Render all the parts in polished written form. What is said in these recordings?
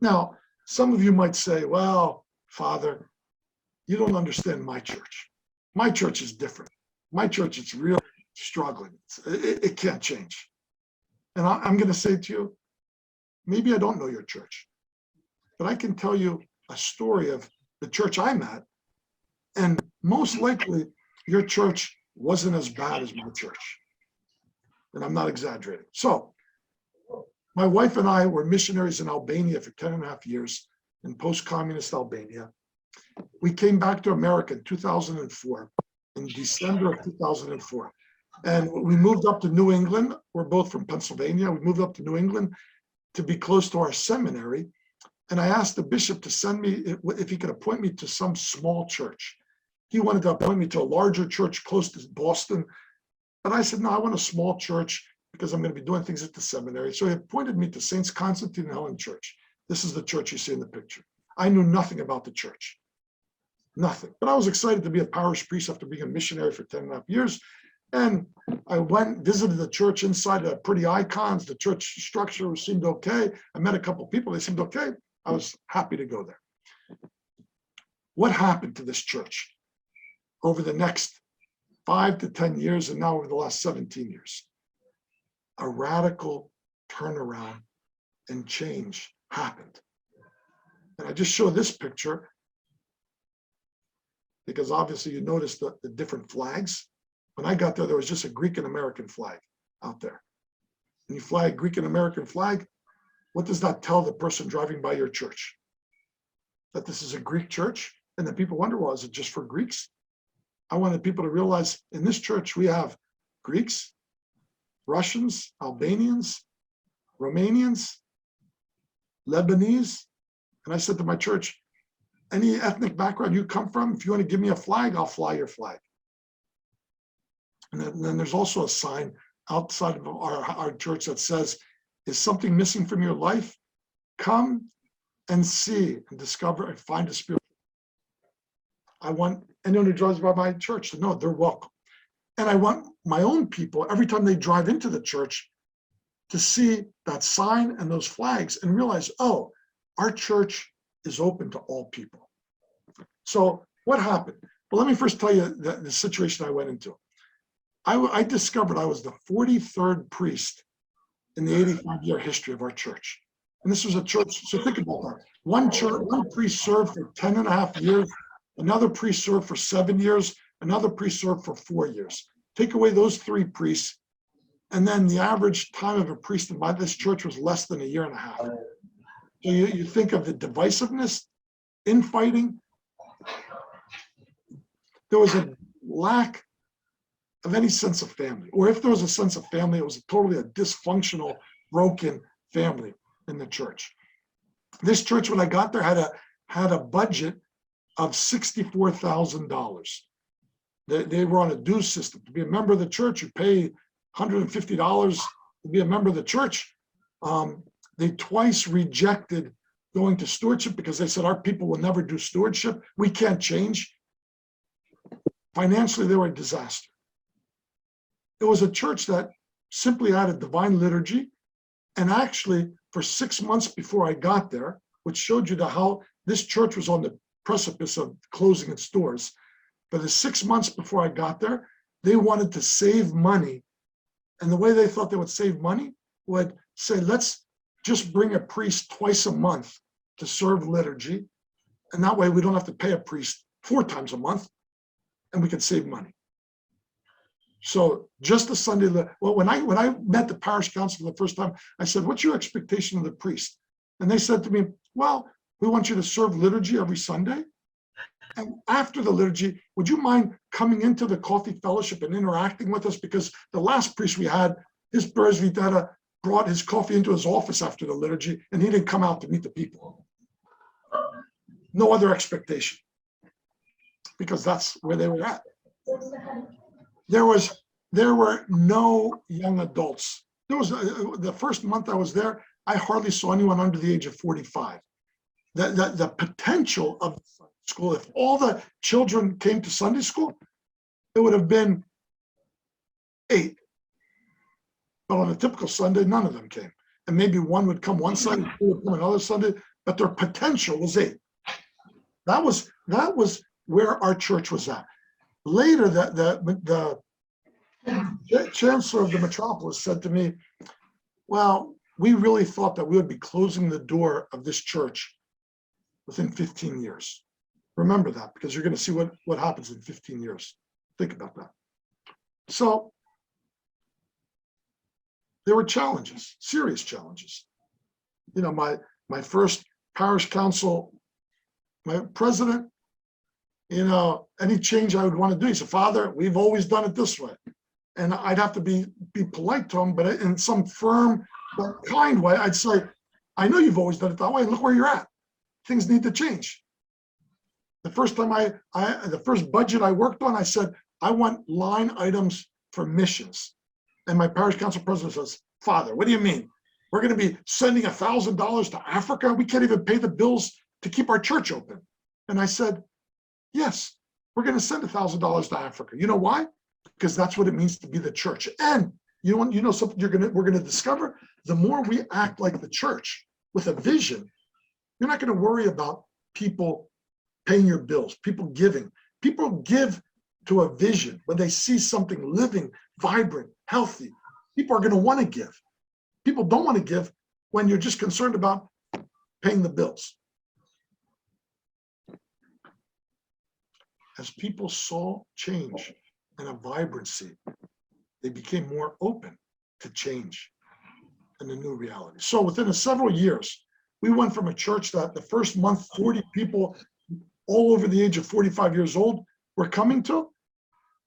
Now, some of you might say, well, Father, you don't understand my church. My church is different. My church is really struggling. It can't change. And I'm going to say to you, maybe I don't know your church, but I can tell you a story of the church I'm at. And most likely, your church wasn't as bad as my church. And I'm not exaggerating. So, my wife and I were missionaries in Albania for 10 and a half years in post-communist Albania. We came back to America in 2004, in December of 2004. And we moved up to New England. We're both from Pennsylvania. We moved up to New England to be close to our seminary. And I asked the bishop to send me, if he could appoint me to some small church. He wanted to appoint me to a larger church close to Boston. But I said, no, I want a small church because I'm going to be doing things at the seminary. So he appointed me to Saints Constantine and Helen Church. This is the church you see in the picture. I knew nothing about the church, nothing. But I was excited to be a parish priest after being a missionary for 10 and a half years. And I went, visited the church inside, pretty icons. The church structure seemed okay. I met a couple of people, they seemed okay. I was happy to go there. What happened to this church over the next 5 to 10 years and now over the last 17 years? A radical turnaround and change happened. And I just show this picture because obviously you notice the different flags. When I got there, there was just a Greek and American flag out there. And you fly a Greek and American flag, what does that tell the person driving by your church? That this is a Greek church? And then people wonder, well, is it just for Greeks? I wanted people to realize in this church, we have Greeks, Russians, Albanians, Romanians, Lebanese. And I said to my church, any ethnic background you come from, if you want to give me a flag, I'll fly your flag. And then there's also a sign outside of our church that says, is something missing from your life? Come and see and discover and find a spirit. I want anyone who drives by my church to know they're welcome. And I want my own people, every time they drive into the church, to see that sign and those flags and realize, oh, our church is open to all people. So what happened? Well, let me first tell you the situation I went into. I discovered I was the 43rd priest in the 85-year history of our church. And this was a church, so think about that. One priest served for 10 and a half years, another priest served for 7 years, another priest served for 4 years. Take away those 3 priests, and then the average time of a priest in this church was less than a year and a half. So you think of the divisiveness, infighting. There was a lack of any sense of family, or if there was a sense of family, it was totally a dysfunctional, broken family in the church. This church, when I got there, had a budget of $64,000. They were on a dues system. To be a member of the church, you pay $150 to be a member of the church. They twice rejected going to stewardship because they said, our people will never do stewardship. We can't change. Financially, they were a disaster. It was a church that simply had a divine liturgy. And actually, for 6 months before I got there, which showed you how this church was on the precipice of closing its doors, but the 6 months before I got there, they wanted to save money. And the way they thought they would save money would say, let's just bring a priest twice a month to serve liturgy. And that way we don't have to pay a priest 4 times a month and we can save money. So just a Sunday, well, when I met the parish council for the first time, I said, what's your expectation of the priest? And they said to me, well, we want you to serve liturgy every Sunday. And after the liturgy, would you mind coming into the coffee fellowship and interacting with us? Because the last priest we had, his presbytera brought his coffee into his office after the liturgy, and he didn't come out to meet the people. No other expectation, because that's where they were at. There were no young adults. There was the first month I was there, I hardly saw anyone under the age of 45. The potential of school, if all the children came to Sunday school, it would have been 8. But on a typical Sunday, none of them came. And maybe one would come one Sunday, 2 would come another Sunday, but their potential was 8. That was where our church was at. Later, the chancellor of the metropolis said to me, well, we really thought that we would be closing the door of this church within 15 years. Remember that, because you're going to see what happens in 15 years. Think about that. So there were challenges, serious challenges. You know, my first parish council, my president, you know, any change I would want to do, he said, Father, we've always done it this way. And I'd have to be polite to him, but in some firm but kind way, I'd say, I know you've always done it that way. Look where you're at. Things need to change. The first time the first budget I worked on, I said, I want line items for missions. And my parish council president says, Father, what do you mean? We're going to be sending $1,000 to Africa? We can't even pay the bills to keep our church open. And I said, yes, we're going to send $1,000 to Africa. You know why? Because that's what it means to be the church. And you know something we're going to discover? The more we act like the church with a vision, you're not going to worry about people paying your bills, people giving. People give to a vision when they see something living, vibrant, healthy. People are going to want to give. People don't want to give when you're just concerned about paying the bills. As people saw change and a vibrancy, they became more open to change and the new reality. So within several years, we went from a church that the first month, 40 people all over the age of 45 years old were coming to.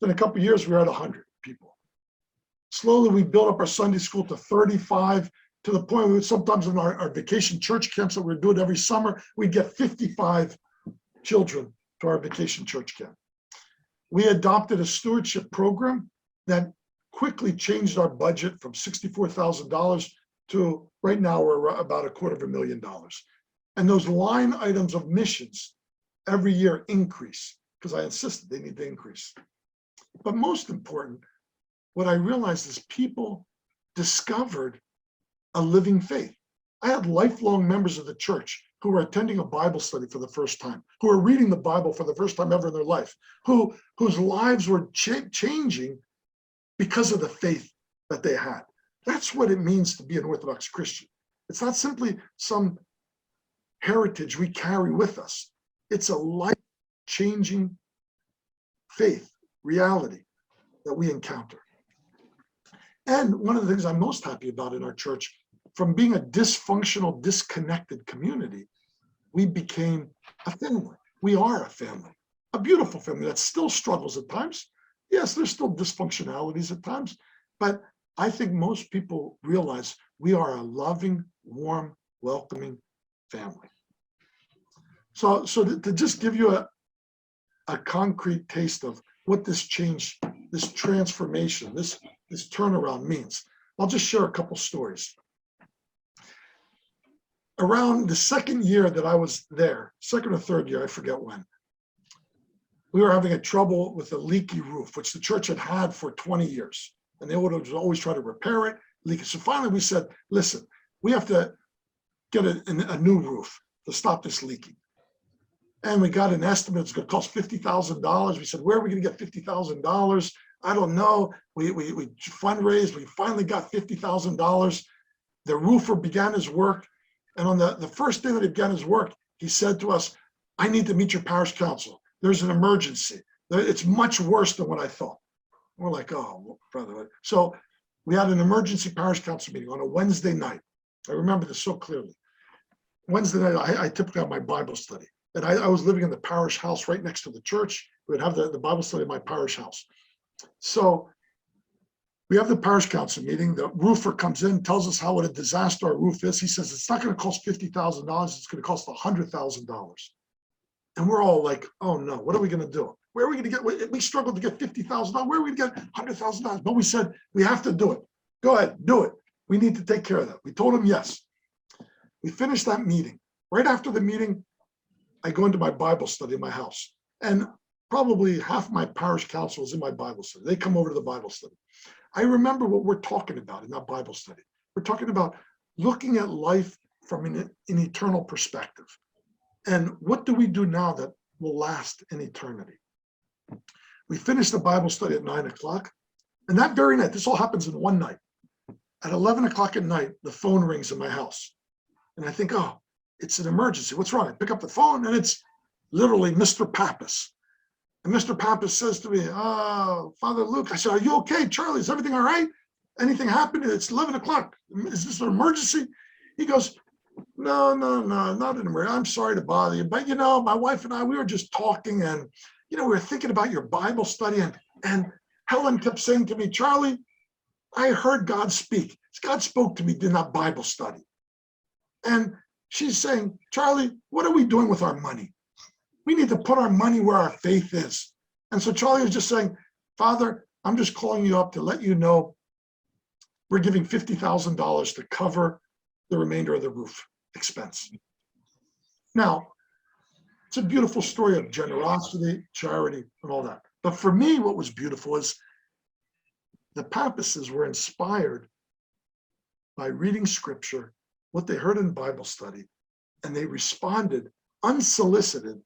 Then a couple of years, we were at 100 people. Slowly, we built up our Sunday school to 35, to the point where sometimes in our vacation church camps that we do it every summer, we'd get 55 children to our vacation church camp. We adopted a stewardship program that quickly changed our budget from $64,000 to right now we're about $250,000. And those line items of missions every year increase, because I insisted they need to increase. But most important, what I realized is people discovered a living faith. I had lifelong members of the church who were attending a Bible study for the first time, who were reading the Bible for the first time ever in their life, whose lives were changing because of the faith that they had. That's what it means to be an Orthodox Christian. It's not simply some heritage we carry with us. It's a life-changing faith, reality that we encounter. And one of the things I'm most happy about in our church, from being a dysfunctional, disconnected community, we became a family. We are a family, a beautiful family that still struggles at times. Yes, there's still dysfunctionalities at times, but I think most people realize we are a loving, warm, welcoming family. So to just give you a concrete taste of what this change, this transformation, this turnaround means, I'll just share a couple stories. Around the second year that I was there, second or third year, I forget when, we were having a trouble with a leaky roof, which the church had had for 20 years. And they would always try to repair it, leak it. So finally we said, listen, we have to get a new roof to stop this leaking. And we got an estimate, it's going to cost $50,000. We said, where are we going to get $50,000? I don't know. We fundraised, we finally got $50,000. The roofer began his work. And on the first day that he began his work, he said to us, I need to meet your parish council. There's an emergency. It's much worse than what I thought. We're like, oh, brother. So we had an emergency parish council meeting on a Wednesday night. I remember this so clearly. Wednesday night, I typically have my Bible study. And I was living in the parish house right next to the church. We would have the Bible study in my parish house. So we have the parish council meeting. The roofer comes in, tells us what a disaster our roof is. He says, it's not going to cost $50,000. It's going to cost $100,000. And we're all like, oh no, what are we going to do? Where are we going to get, we struggled to get $50,000. Where are we going to get $100,000? But we said, we have to do it. Go ahead, do it. We need to take care of that. We told him yes. We finished that meeting. Right after the meeting, I go into my Bible study in my house. And probably half my parish council is in my Bible study. They come over to the Bible study. I remember what we're talking about in that Bible study. We're talking about looking at life from an eternal perspective. And what do we do now that will last in eternity? We finished the Bible study at 9 o'clock. And that very night, this all happens in one night. At 11 o'clock at night, the phone rings in my house. And I think, oh, it's an emergency. What's wrong? I pick up the phone and it's literally Mr. Pappas. And Mr. Pappas says to me, oh, Father Luke, I said, are you okay? Charlie, is everything all right? Anything happened? It's 11 o'clock. Is this an emergency? He goes, no, not an emergency. I'm sorry to bother you. But, my wife and I, we were just talking and, we were thinking about your Bible study. And Helen kept saying to me, Charlie, I heard God speak. God spoke to me in that Bible study. And she's saying, Charlie, what are we doing with our money? We need to put our money where our faith is. And so Charlie was just saying, Father, I'm just calling you up to let you know we're giving $50,000 to cover the remainder of the roof expense. Now, it's a beautiful story of generosity, charity, and all that. But for me, what was beautiful is the Pappases were inspired by reading scripture, what they heard in Bible study, and they responded unsolicited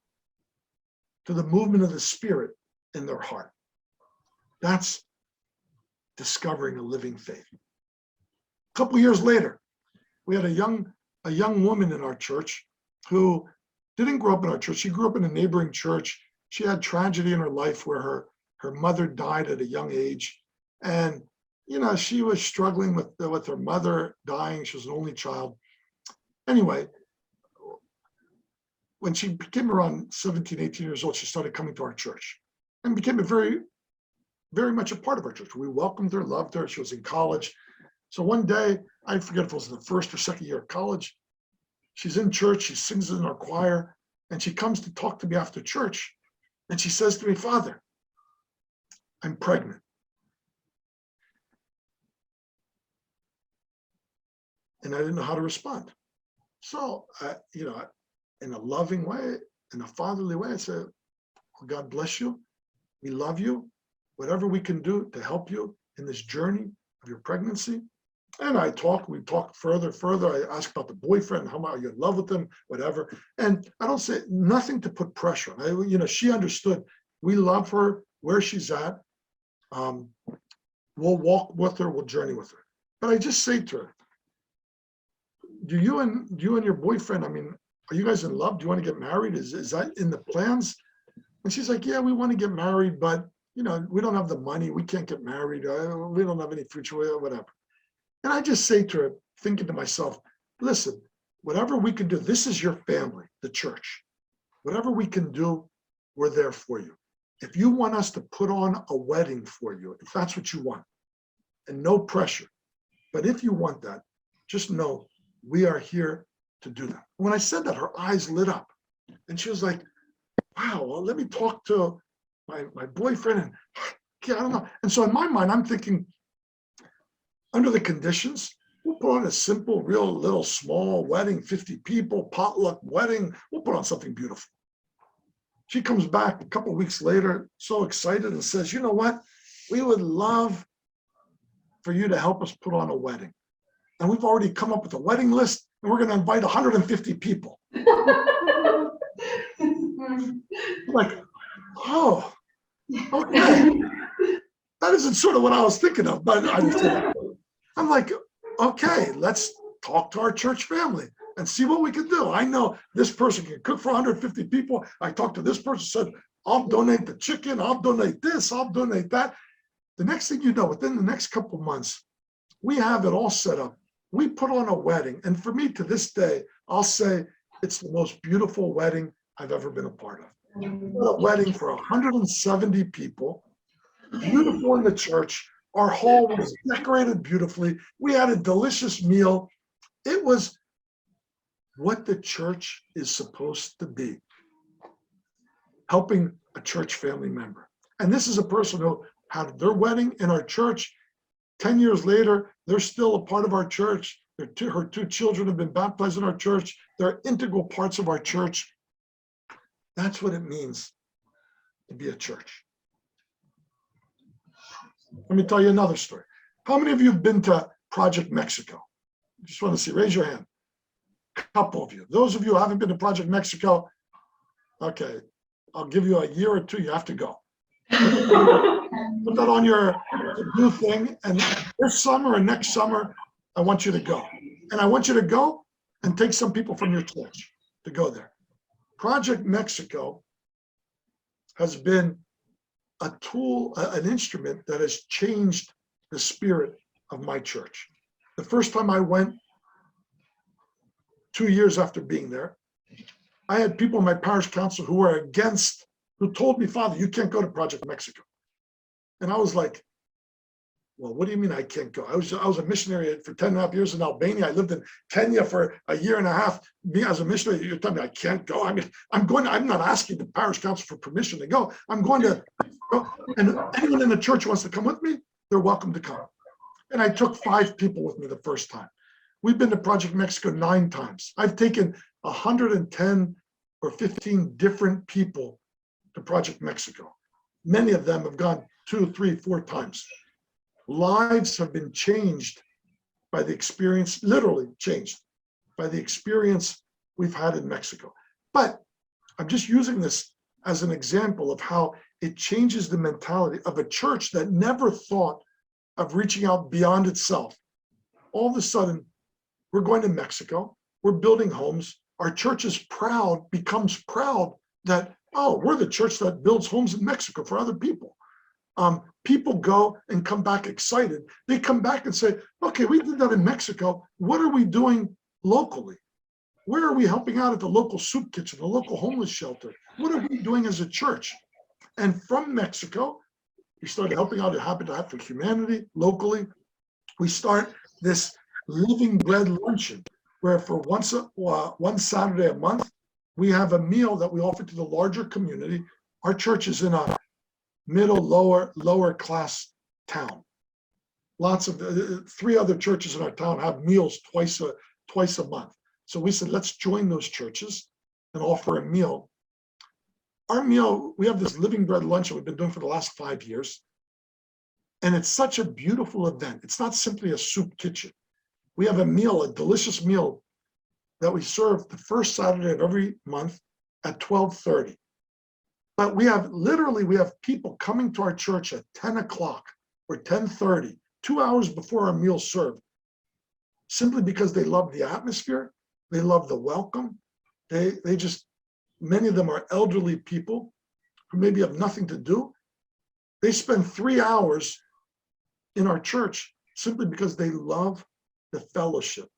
to the movement of the Spirit in their heart. That's discovering a living faith. A couple years later, we had a young woman in our church who didn't grow up in our church. She grew up in a neighboring church. She had tragedy in her life where her mother died at a young age. And, she was struggling with her mother dying. She was an only child. Anyway, when she became around 17, 18 years old, she started coming to our church and became a very, very much a part of our church. We welcomed her, loved her. She was in college. So one day, I forget if it was in the first or second year of college, she's in church, she sings in our choir, and she comes to talk to me after church. And she says to me, Father, I'm pregnant. And I didn't know how to respond. So, in a loving way, in a fatherly way, I said, well, God bless you. We love you. Whatever we can do to help you in this journey of your pregnancy. And we talked further. I asked about the boyfriend, how much are you in love with him, whatever. And I don't say nothing to put pressure on. She understood we love her where she's at. We'll walk with her, we'll journey with her. But I just say to her, do you and your boyfriend, are you guys in love? Do you want to get married? Is that in the plans? And she's like, yeah, we want to get married, but we don't have the money. We can't get married. We don't have any future, whatever. And I just say to her, thinking to myself, listen, whatever we can do, this is your family, the church. Whatever we can do, we're there for you. If you want us to put on a wedding for you, if that's what you want, and no pressure, but if you want that, just know we are here to do that. When I said that, her eyes lit up. And she was like, wow, well, let me talk to my boyfriend. And I don't know. And so in my mind, I'm thinking, under the conditions, we'll put on a simple, real little small wedding, 50 people, potluck wedding. We'll put on something beautiful. She comes back a couple of weeks later, so excited, and says, you know what? We would love for you to help us put on a wedding. And we've already come up with a wedding list, and we're going to invite 150 people. Like, oh, okay. That isn't sort of what I was thinking of, but I'm like, okay, let's talk to our church family and see what we can do. I know this person can cook for 150 people. I talked to this person, said, I'll donate the chicken, I'll donate this, I'll donate that. The next thing you know, within the next couple of months, we have it all set up. We put on a wedding. And for me, to this day, I'll say it's the most beautiful wedding I've ever been a part of. A wedding for 170 people, beautiful in the church. Our hall was decorated beautifully. We had a delicious meal. It was what the church is supposed to be, helping a church family member. And this is a person who had their wedding in our church. 10 years later, they're still a part of our church. Her two children have been baptized in our church. They're integral parts of our church. That's what it means to be a church. Let me tell you another story. How many of you have been to Project Mexico? Just want to see, raise your hand. couple of you. Those of you who haven't been to Project Mexico, okay, I'll give you a year or two, you have to go. Put that on your new thing, and this summer or next summer, I want you to go. And I want you to go and take some people from your church to go there. Project Mexico has been a tool, an instrument that has changed the spirit of my church. The first time I went, 2 years after being there, I had people in my parish council who were against, who told me, Father, you can't go to Project Mexico. And I was like, well, what do you mean I can't go? I was a missionary for 10 and a half years in Albania. I lived in Kenya for a year and a half. Me as a missionary, you're telling me I can't go? I mean, I'm not asking the parish council for permission to go. I'm going to go. And anyone in the church who wants to come with me, they're welcome to come. And I took 5 people with me the first time. We've been to Project Mexico 9 times. I've taken 110 or 15 different people to Project Mexico. Many of them have gone 2, 3, 4 times. Lives have been changed by the experience, literally changed by the experience we've had in Mexico. But I'm just using this as an example of how it changes the mentality of a church that never thought of reaching out beyond itself. All of a sudden, we're going to Mexico, we're building homes, our church is proud, becomes proud that, oh, we're the church that builds homes in Mexico for other people. People go and come back excited. They come back and say, okay, we did that in Mexico. What are we doing locally? Where are we helping out at the local soup kitchen, the local homeless shelter? What are we doing as a church? And from Mexico, we started helping out at Habitat for Humanity locally. We start this Living Bread Luncheon, where for one Saturday a month, we have a meal that we offer to the larger community. Our church is in a middle, lower class town. Lots of 3 other churches in our town have meals twice a month. So we said, let's join those churches and offer a meal. Our meal, we have this Living Bread Lunch that we've been doing for the last 5 years. And it's such a beautiful event. It's not simply a soup kitchen. We have a meal, a delicious meal that we serve the first Saturday of every month at 12:30. But we have people coming to our church at 10 o'clock or 10:30, 2 hours before our meal's served, simply because they love the atmosphere, they love the welcome. They just, many of them are elderly people who maybe have nothing to do. They spend 3 hours in our church simply because they love the fellowship.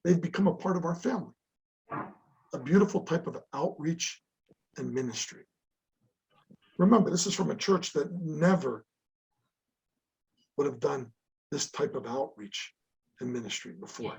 They've become a part of our family. A beautiful type of outreach and ministry. Remember, this is from a church that never would have done this type of outreach and ministry before.